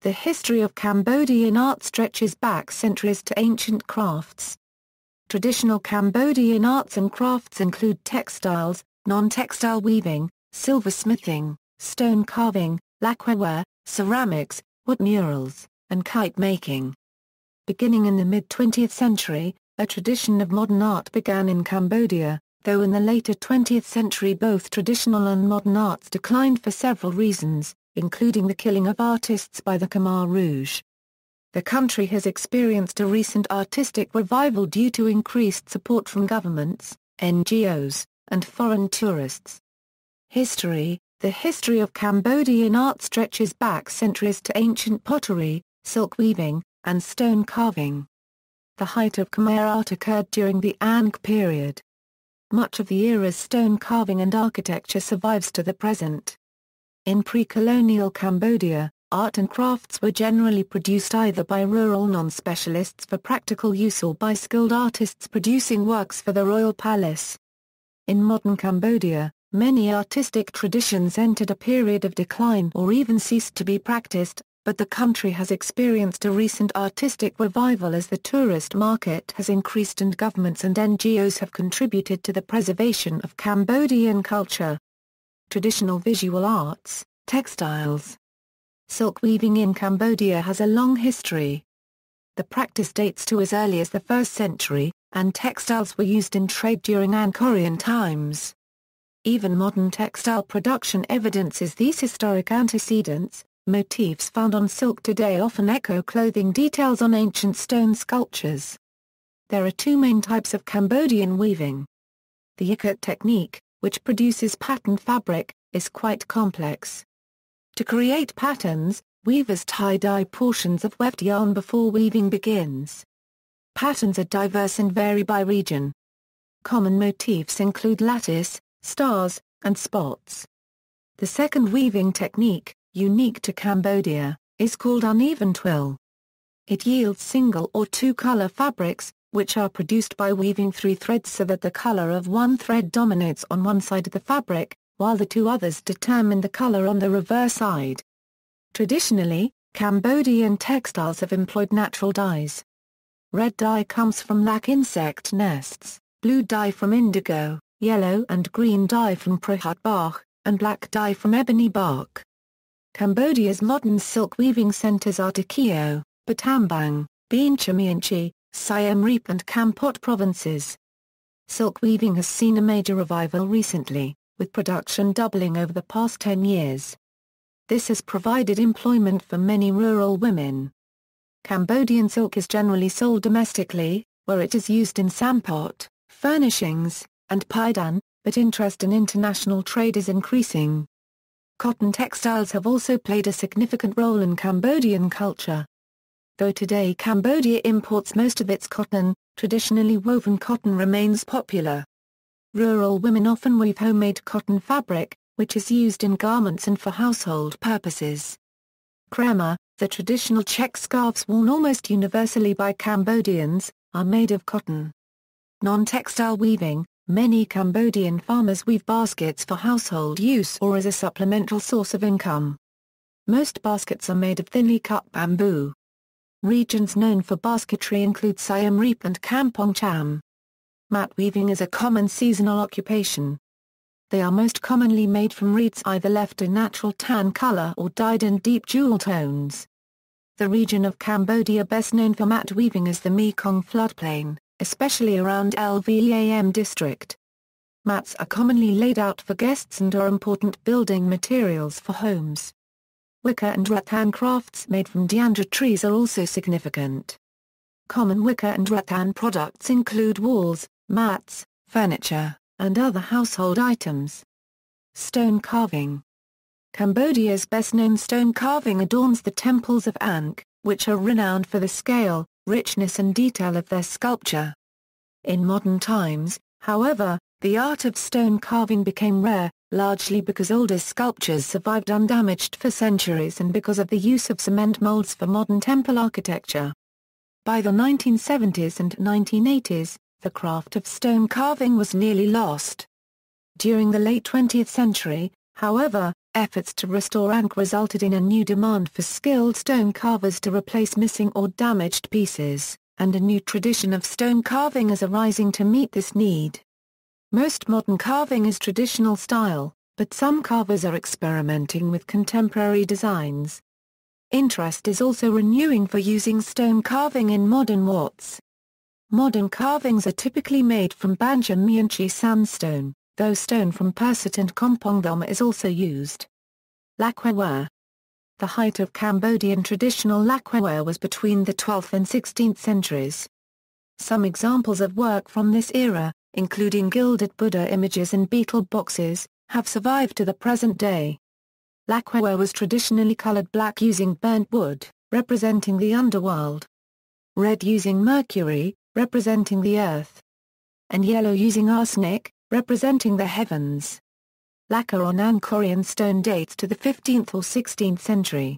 the history of Cambodian art stretches back centuries to ancient crafts. Traditional Cambodian arts and crafts include textiles, non-textile weaving, silversmithing, stone carving, lacquerware, ceramics, wood murals, and kite-making. Beginning in the mid-20th century, a tradition of modern art began in Cambodia, though in the later 20th century both traditional and modern arts declined for several reasons, including the killing of artists by the Khmer Rouge. The country has experienced a recent artistic revival due to increased support from governments, NGOs, and foreign tourists. History: the history of Cambodian art stretches back centuries to ancient pottery, silk weaving, and stone carving. The height of Khmer art occurred during the Angkor period. Much of the era's stone carving and architecture survives to the present. In pre-colonial Cambodia, art and crafts were generally produced either by rural non-specialists for practical use or by skilled artists producing works for the royal palace. In modern Cambodia, many artistic traditions entered a period of decline or even ceased to be practiced, but the country has experienced a recent artistic revival as the tourist market has increased and governments and NGOs have contributed to the preservation of Cambodian culture. Traditional visual arts, textiles. Silk weaving in Cambodia has a long history. The practice dates to as early as the 1st century, and textiles were used in trade during Angkorian times. Even modern textile production evidences these historic antecedents. Motifs found on silk today often echo clothing details on ancient stone sculptures. There are two main types of Cambodian weaving. The ikat technique, which produces patterned fabric, is quite complex. To create patterns, weavers tie-dye portions of weft yarn before weaving begins. Patterns are diverse and vary by region. Common motifs include lattice, stars, and spots. The second weaving technique, unique to Cambodia, is called uneven twill. It yields single or two-color fabrics, which are produced by weaving three threads so that the color of one thread dominates on one side of the fabric, while the two others determine the color on the reverse side. Traditionally, Cambodian textiles have employed natural dyes. Red dye comes from lac insect nests, blue dye from indigo, yellow and green dye from prahat bark, and black dye from ebony bark. Cambodia's modern silk weaving centers are Takeo, Battambang, Bienchamianchi, Siem Reap and Kampot provinces. Silk weaving has seen a major revival recently, with production doubling over the past 10 years. This has provided employment for many rural women. Cambodian silk is generally sold domestically, where it is used in sampot, furnishings, and paidan, but interest in international trade is increasing. Cotton textiles have also played a significant role in Cambodian culture. Though today Cambodia imports most of its cotton, traditionally woven cotton remains popular. Rural women often weave homemade cotton fabric, which is used in garments and for household purposes. Krema, the traditional check scarves worn almost universally by Cambodians, are made of cotton. Non-textile weaving. Many Cambodian farmers weave baskets for household use or as a supplemental source of income. Most baskets are made of thinly cut bamboo. Regions known for basketry include Siem Reap and Kampong Cham. Mat weaving is a common seasonal occupation. They are most commonly made from reeds either left a natural tan color or dyed in deep jewel tones. The region of Cambodia best known for mat weaving is the Mekong floodplain, especially around Lvam district. Mats are commonly laid out for guests and are important building materials for homes. Wicker and rattan crafts made from deandra trees are also significant. Common wicker and rattan products include walls, mats, furniture, and other household items. Stone carving. Cambodia's best-known stone carving adorns the temples of Angkor, which are renowned for the scale, richness and detail of their sculpture. In modern times, however, the art of stone carving became rare, largely because older sculptures survived undamaged for centuries and because of the use of cement molds for modern temple architecture. By the 1970s and 1980s, the craft of stone carving was nearly lost. During the late 20th century, however, Efforts to restore Ankh resulted in a new demand for skilled stone carvers to replace missing or damaged pieces, and a new tradition of stone carving is arising to meet this need. Most modern carving is traditional style, but some carvers are experimenting with contemporary designs. Interest is also renewing for using stone carving in modern Wats. Modern carvings are typically made from Banja Mianchi sandstone, though stone from Persat and Kompong Thom is also used. Lacquerware. The height of Cambodian traditional lacquerware was between the 12th and 16th centuries. Some examples of work from this era, including gilded Buddha images and beetle boxes, have survived to the present day. Lacquerware was traditionally colored black using burnt wood, representing the underworld. Red using mercury, representing the earth. And yellow using arsenic, representing the heavens. Lacquer on Angkorian stone dates to the 15th or 16th century.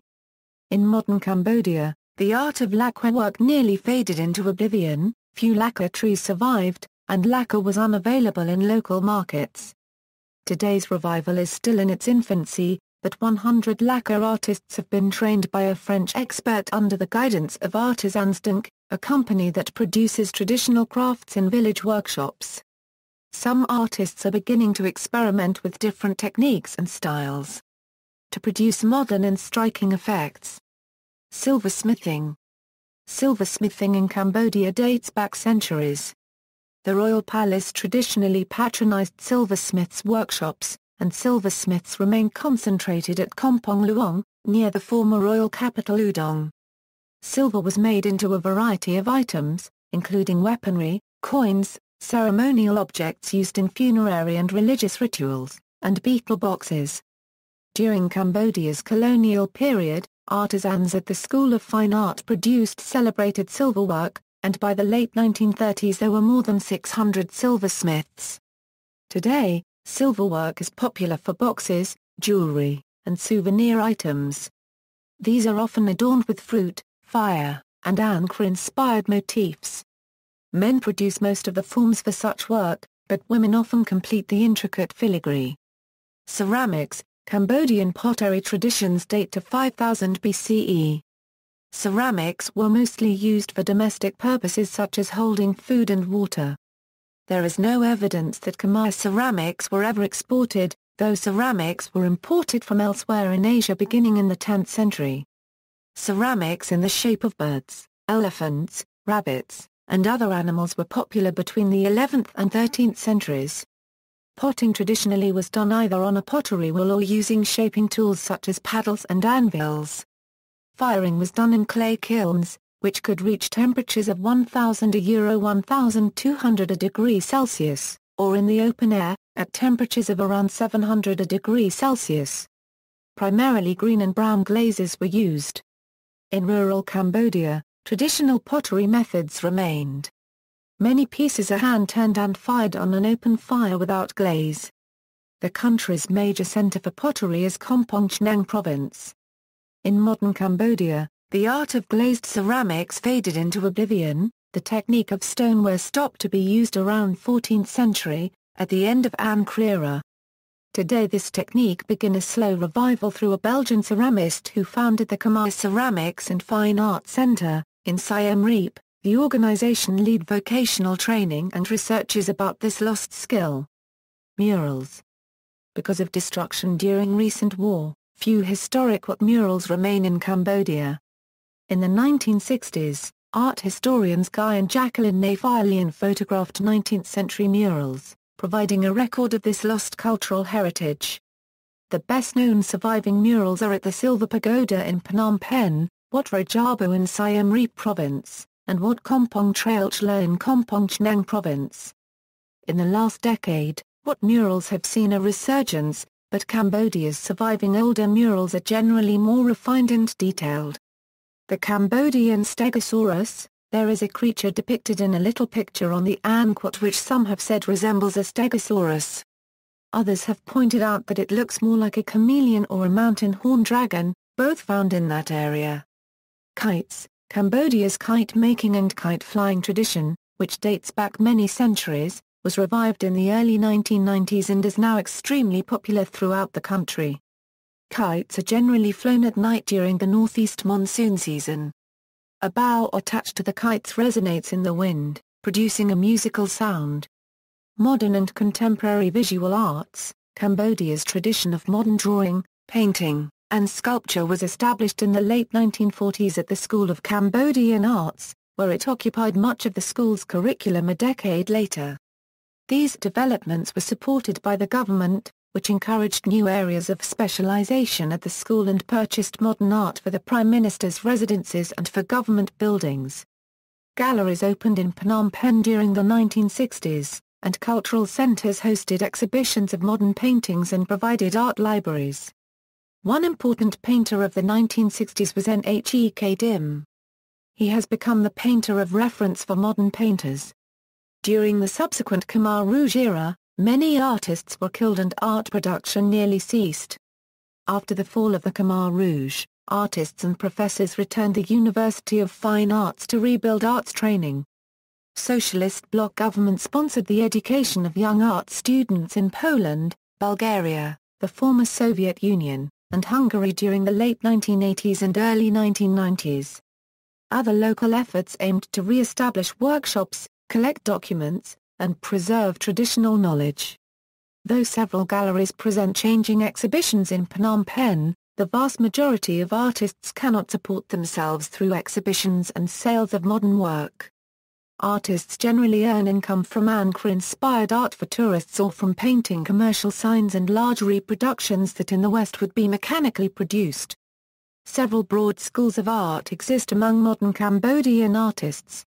In modern Cambodia, the art of lacquer work nearly faded into oblivion, few lacquer trees survived, and lacquer was unavailable in local markets. Today's revival is still in its infancy, but 100 lacquer artists have been trained by a French expert under the guidance of Artisans d'Inc, a company that produces traditional crafts in village workshops. Some artists are beginning to experiment with different techniques and styles to produce modern and striking effects. Silversmithing. Silversmithing in Cambodia dates back centuries. The royal palace traditionally patronized silversmiths' workshops, and silversmiths remain concentrated at Kompong Luong, near the former royal capital Udong. Silver was made into a variety of items, including weaponry, coins, ceremonial objects used in funerary and religious rituals, and beetle boxes. During Cambodia's colonial period, artisans at the School of Fine Art produced celebrated silverwork, and by the late 1930s there were more than 600 silversmiths. Today, silverwork is popular for boxes, jewelry, and souvenir items. These are often adorned with fruit, fire, and Angkor-inspired motifs. Men produce most of the forms for such work, but women often complete the intricate filigree. Ceramics. Cambodian pottery traditions date to 5000 BCE. Ceramics were mostly used for domestic purposes such as holding food and water. There is no evidence that Khmer ceramics were ever exported, though ceramics were imported from elsewhere in Asia beginning in the 10th century. Ceramics in the shape of birds, elephants, rabbits, and other animals were popular between the 11th and 13th centuries. Potting traditionally was done either on a pottery wheel or using shaping tools such as paddles and anvils. Firing was done in clay kilns, which could reach temperatures of 1000 to 1200 degrees Celsius, or in the open air, at temperatures of around 700 degrees Celsius. Primarily green and brown glazes were used. In rural Cambodia, traditional pottery methods remained. Many pieces are hand-turned and fired on an open fire without glaze. The country's major center for pottery is Kompong Chnang Province. In modern Cambodia, the art of glazed ceramics faded into oblivion. The technique of stoneware stopped to be used around 14th century, at the end of Angkor era. Today this technique began a slow revival through a Belgian ceramist who founded the Khmer Ceramics and Fine Art Center, in Siem Reap. The organization lead vocational training and researches about this lost skill. Murals. Because of destruction during recent war, few historic Wat murals remain in Cambodia. In the 1960s, art historians Guy and Jacqueline Nafilian photographed 19th-century murals, providing a record of this lost cultural heritage. The best-known surviving murals are at the Silver Pagoda in Phnom Penh, Wat Rajabo in Siem Reap Province, and Wat Kompong Trailchla in Kompong Chnang Province. In the last decade, Wat murals have seen a resurgence, but Cambodia's surviving older murals are generally more refined and detailed. The Cambodian Stegosaurus. There is a creature depicted in a little picture on the Angkor which some have said resembles a Stegosaurus. Others have pointed out that it looks more like a chameleon or a mountain horned dragon, both found in that area. Kites. Cambodia's kite-making and kite-flying tradition, which dates back many centuries, was revived in the early 1990s and is now extremely popular throughout the country. Kites are generally flown at night during the northeast monsoon season. A bow attached to the kites resonates in the wind, producing a musical sound. Modern and contemporary visual arts. Cambodia's tradition of modern drawing, painting, and sculpture was established in the late 1940s at the School of Cambodian Arts, where it occupied much of the school's curriculum a decade later. These developments were supported by the government, which encouraged new areas of specialization at the school and purchased modern art for the Prime Minister's residences and for government buildings. Galleries opened in Phnom Penh during the 1960s, and cultural centers hosted exhibitions of modern paintings and provided art libraries. One important painter of the 1960s was Nhek Dim. He has become the painter of reference for modern painters. During the subsequent Khmer Rouge era, many artists were killed and art production nearly ceased. After the fall of the Khmer Rouge, artists and professors returned to the University of Fine Arts to rebuild arts training. Socialist bloc government sponsored the education of young art students in Poland, Bulgaria, the former Soviet Union, and Hungary during the late 1980s and early 1990s. Other local efforts aimed to re-establish workshops, collect documents, and preserve traditional knowledge. Though several galleries present changing exhibitions in Phnom Penh, the vast majority of artists cannot support themselves through exhibitions and sales of modern work. Artists generally earn income from Angkor-inspired art for tourists or from painting commercial signs and large reproductions that in the West would be mechanically produced. Several broad schools of art exist among modern Cambodian artists.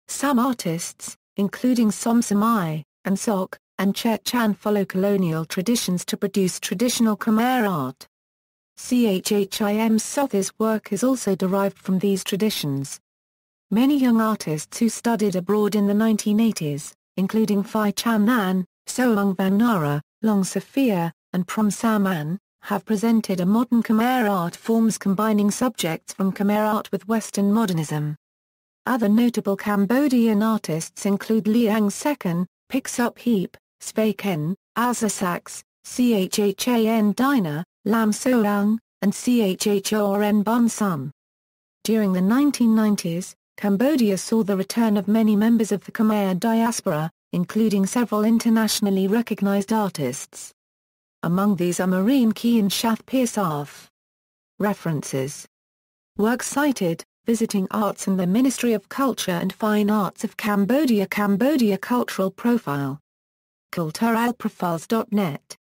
Some artists, including Som Samai, and Sok, and Chet Chan follow colonial traditions to produce traditional Khmer art. Chhim Sotha's work is also derived from these traditions. Many young artists who studied abroad in the 1980s, including Phai Chan Nan, Soong Van Nara, Long Sophia, and Prom Saman, have presented a modern Khmer art forms combining subjects from Khmer art with Western modernism. Other notable Cambodian artists include Liang Sekan, Pixup Heap, Svay Ken, Alza Chhan Dina, Lam Soang, and Chhorn Bun Sun. During the 1990s, Cambodia saw the return of many members of the Khmer diaspora, including several internationally recognized artists. Among these are Marine Key and Shath Pirsaf. References. Works cited: Visiting Arts and the Ministry of Culture and Fine Arts of Cambodia. Cambodia Cultural Profile. Culturalprofiles.net.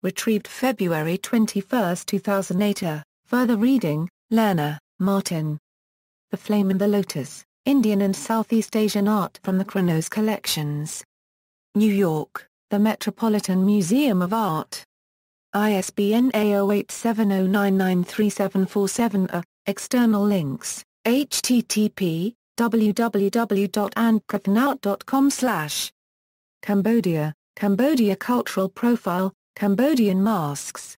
Retrieved February 21, 2008. Further reading, Lerner, Martin. The Flame and the Lotus, Indian and Southeast Asian Art from the Kronos Collections. New York, The Metropolitan Museum of Art. ISBN A0870993747. External links, http www.andkafnout.com/ Cambodia, Cambodia Cultural Profile, Cambodian Masks.